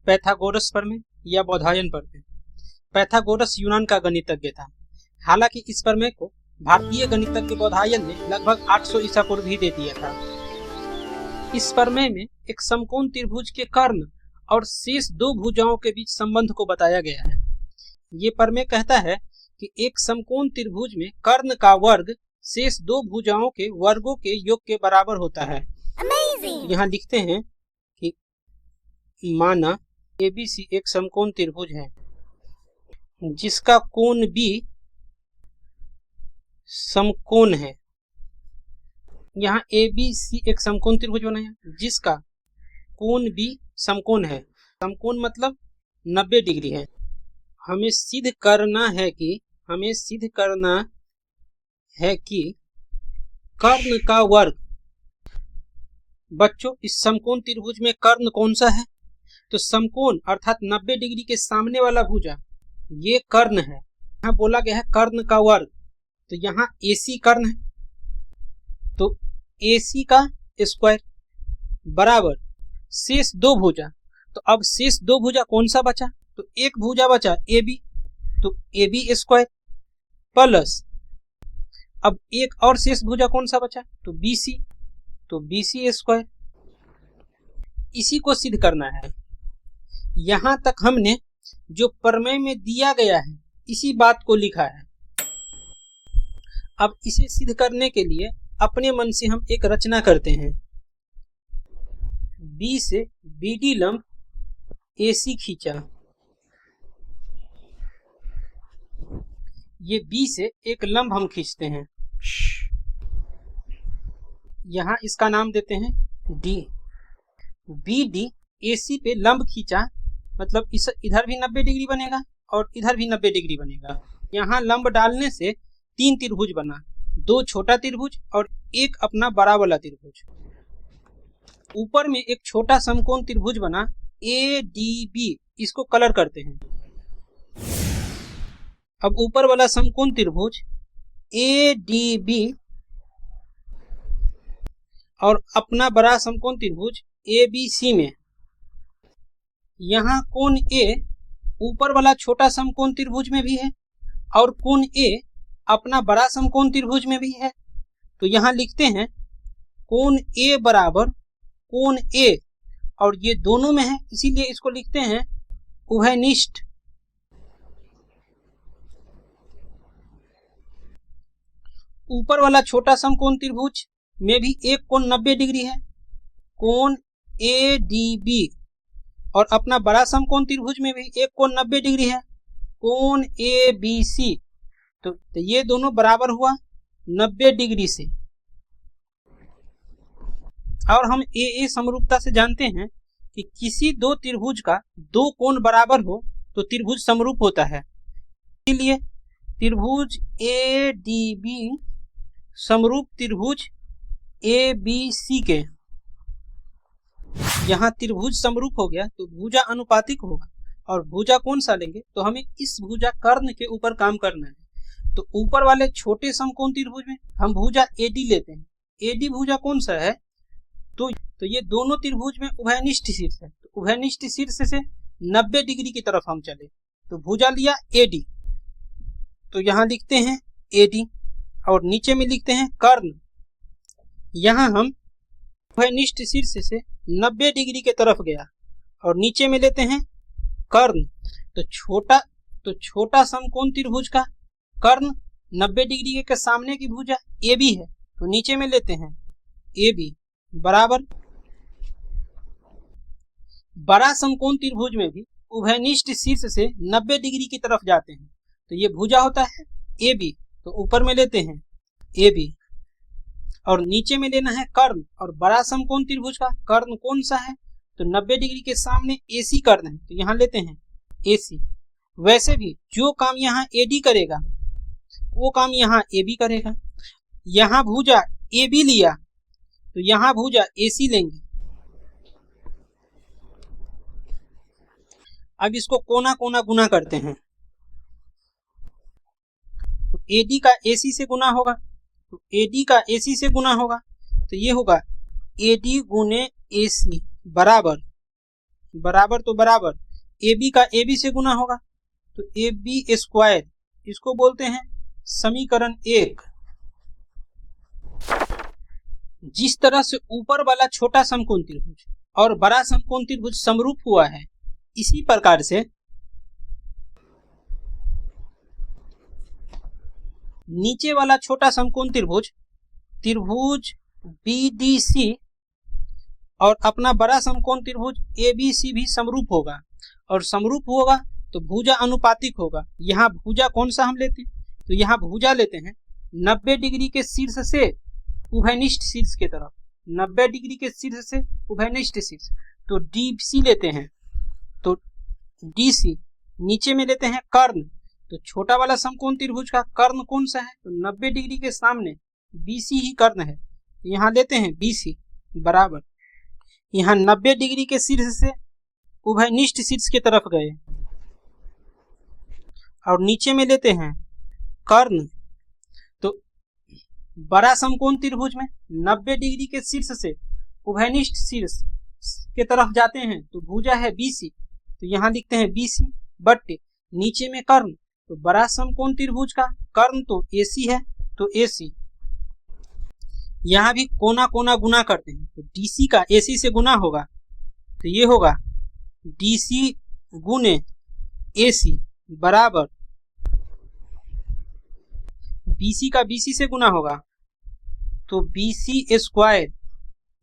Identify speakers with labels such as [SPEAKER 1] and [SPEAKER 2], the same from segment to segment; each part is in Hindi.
[SPEAKER 1] पैथागोरस प्रमेय या बोधायन प्रमेय। पैथागोरस यूनान का गणितज्ञ था। हालांकि इस प्रमेय को भारतीय गणितज्ञ बोधायन ने लगभग 800 ईसा पूर्व ही दे दिया था। इस प्रमेय में एक समकोण त्रिभुज के कर्ण और शेष दो भुजाओं के बीच संबंध को बताया गया है। ये प्रमेय कहता है कि एक समकोण त्रिभुज में कर्ण का वर्ग शेष दो भुजाओं के वर्गों के योग के बराबर होता है। यहाँ लिखते हैं कि माना ABC एक समकोण त्रिभुज है जिसका कोण B समकोण है। यहाँ ABC एक समकोण त्रिभुज बनाया जिसका कोण B समकोण है। समकोण मतलब 90 डिग्री है। हमें सिद्ध करना है कि कर्ण का वर्ग। बच्चों, इस समकोण त्रिभुज में कर्ण कौन सा है? तो समकोण अर्थात 90 डिग्री के सामने वाला भुजा ये कर्ण है। यहाँ बोला गया है कर्ण का वर्ग, तो यहाँ AC कर्ण है, तो AC का स्क्वायर बराबर शेष दो भुजा। तो अब शेष दो भुजा कौन सा बचा? तो एक भुजा बचा AB, तो AB स्क्वायर प्लस अब एक और शेष भुजा कौन सा बचा? तो BC, तो BC स्क्वायर। इसी को सिद्ध करना है। यहां तक हमने जो प्रमेय में दिया गया है इसी बात को लिखा है। अब इसे सिद्ध करने के लिए अपने मन से हम एक रचना करते हैं। B से BD लंब AC खींचा। ये B से एक लंब हम खींचते हैं, यहां इसका नाम देते हैं D। BD AC पे लंब खींचा मतलब इस इधर भी 90 डिग्री बनेगा और इधर भी 90 डिग्री बनेगा। यहाँ लंब डालने से तीन त्रिभुज बना, दो छोटा त्रिभुज और एक अपना बड़ा वाला त्रिभुज। ऊपर में एक छोटा समकोण त्रिभुज बना ADB, इसको कलर करते हैं। अब ऊपर वाला समकोण त्रिभुज ADB और अपना बड़ा समकोण त्रिभुज ABC में यहाँ कोण A ऊपर वाला छोटा समकोण त्रिभुज में भी है और कोण A अपना बड़ा समकोण त्रिभुज में भी है। तो यहाँ लिखते हैं कोण A बराबर कोण A, और ये दोनों में है इसीलिए इसको लिखते हैं उभयनिष्ठ। ऊपर वाला छोटा समकोण त्रिभुज में भी एक कोण 90 डिग्री है, कोण ADB, और अपना बड़ा समकोण त्रिभुज में भी एक कोण 90 डिग्री है, कोण ABC। तो ये दोनों बराबर हुआ 90 डिग्री से। और हम AA समरूपता से जानते हैं कि किसी दो त्रिभुज का दो कोण बराबर हो तो त्रिभुज समरूप होता है। इसलिए त्रिभुज ADB समरूप त्रिभुज ABC के। यहाँ त्रिभुज समरूप हो गया तो भुजा अनुपातिक होगा, और भुजा कौन सा लेंगे? तो हमें इस भुजा कर्ण के ऊपर काम करना है। तो ऊपर वाले छोटे समकोण त्रिभुज में हम भुजा AD लेते हैं। AD भुजा कौन सा है? तो ये दोनों त्रिभुज में उभयनिष्ठ शीर्ष है। तो उभयनिष्ठ शीर्ष से 90 डिग्री की तरफ हम चले तो भुजा लिया AD, तो यहाँ लिखते हैं AD और नीचे में लिखते हैं कर्ण। यहाँ हम उभयनिष्ठ शीर्ष से 90 डिग्री के तरफ गया और नीचे में लेते हैं कर्ण। तो छोटा समकोण त्रिभुज का कर्ण 90 डिग्री के सामने की भुजा AB है, तो नीचे में लेते हैं AB बराबर बड़ा समकोण त्रिभुज में भी उभयनिष्ठ शीर्ष से 90 डिग्री की तरफ जाते हैं, तो ये भुजा होता है AB, तो ऊपर में लेते हैं AB और नीचे में लेना है कर्ण। और बड़ा समकोण त्रिभुज का कर्ण कौन सा है? तो 90 डिग्री के सामने AC कर्ण है, तो यहाँ लेते हैं AC। वैसे भी जो काम यहाँ AD करेगा वो काम यहाँ AB करेगा। यहाँ भुजा AB लिया तो यहाँ भुजा AC लेंगे। अब इसको कोना कोना गुना करते हैं, तो AD का AC से गुना होगा, तो AD का AC से गुना होगा, तो ये होगा AD गुने AC बराबर बराबर तो बराबर ए बी का ए बी से गुना होगा, तो ए बी स्क्वायर, इसको बोलते हैं समीकरण 1। जिस तरह से ऊपर वाला छोटा समकोण त्रिभुज और बड़ा समकोण त्रिभुज समरूप हुआ है, इसी प्रकार से नीचे वाला छोटा समकोण त्रिभुज BDC और अपना बड़ा समकोण त्रिभुज ABC भी समरूप होगा, और समरूप होगा तो भुजा अनुपातिक होगा। यहाँ भुजा कौन सा हम लेते हैं, तो यहाँ भुजा लेते हैं 90 डिग्री के शीर्ष से उभयनिष्ठ शीर्ष के तरफ, 90 डिग्री के शीर्ष से उभयनिष्ठ शीर्ष, तो DC लेते हैं, तो DC नीचे में लेते हैं कर्ण, तो छोटा वाला समकोण त्रिभुज का कर्ण कौन सा है, तो 90 डिग्री के सामने BC ही कर्ण है, यहाँ लेते हैं BC बराबर, यहाँ 90 डिग्री के शीर्ष से उभयनिष्ठ शीर्ष की तरफ गए और नीचे में लेते हैं कर्ण, तो बड़ा समकोण त्रिभुज में 90 डिग्री के शीर्ष से उभयनिष्ठ शीर्ष के तरफ जाते हैं, तो भुजा है BC, तो यहाँ लिखते हैं BC बट्टे नीचे में कर्ण, तो बड़ा समकोण त्रिभुज का कर्ण तो AC है, तो AC। यहाँ भी कोना कोना गुना करते हैं, तो DC का AC से गुना होगा, तो ये होगा DC गुने AC बराबर BC का BC से गुना होगा, तो BC स्क्वायर,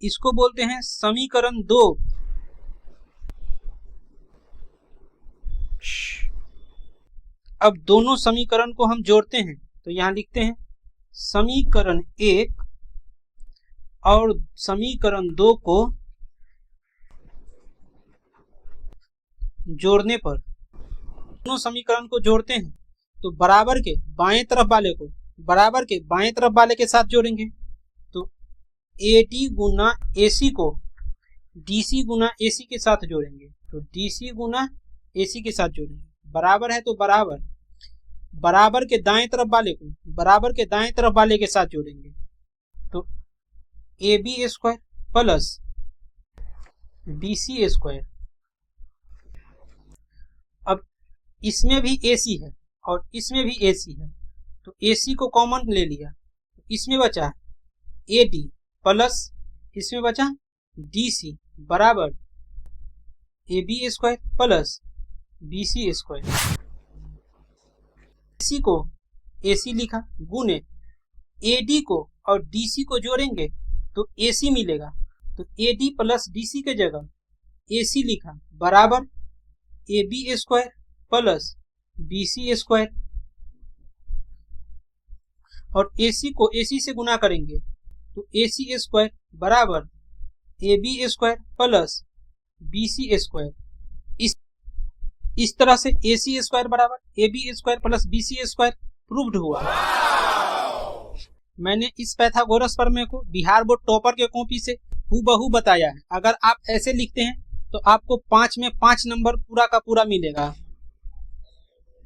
[SPEAKER 1] इसको बोलते हैं समीकरण 2। अब दोनों समीकरण को हम जोड़ते हैं, तो यहां लिखते हैं समीकरण 1 और समीकरण 2 को जोड़ने पर, दोनों समीकरण को जोड़ते हैं तो बराबर के बाएं तरफ वाले को बराबर के बाएं तरफ वाले के साथ जोड़ेंगे, तो AD गुना AC को DC गुना AC के साथ जोड़ेंगे, तो DC गुना AC के साथ जोड़ेंगे, बराबर है तो बराबर, बराबर के दाएं तरफ वाले को बराबर के दाएं तरफ वाले के साथ जोड़ेंगे, तो AB square plus BC square. अब इसमें भी AC है और इसमें भी AC है, तो AC को कॉमन ले लिया, तो इसमें बचा AD प्लस इसमें बचा DC बराबर AB square plus BC square. AC को AC लिखा गुने AD को और DC को जोड़ेंगे तो AC मिलेगा, तो AD प्लस DC के जगह AC लिखा बराबर AB square plus BC square, और AC को AC से गुना करेंगे तो AC स्क्वायर बराबर AB square plus BC square. इस तरह से AC स्क्वायर बराबर AB square plus BC square proved हुआ। मैंने इस पैथागोरस प्रमेय को बिहार बोर्ड टॉपर के कॉपी से हूबहू बताया है। अगर आप ऐसे लिखते हैं तो आपको 5 में 5 नंबर पूरा का पूरा मिलेगा।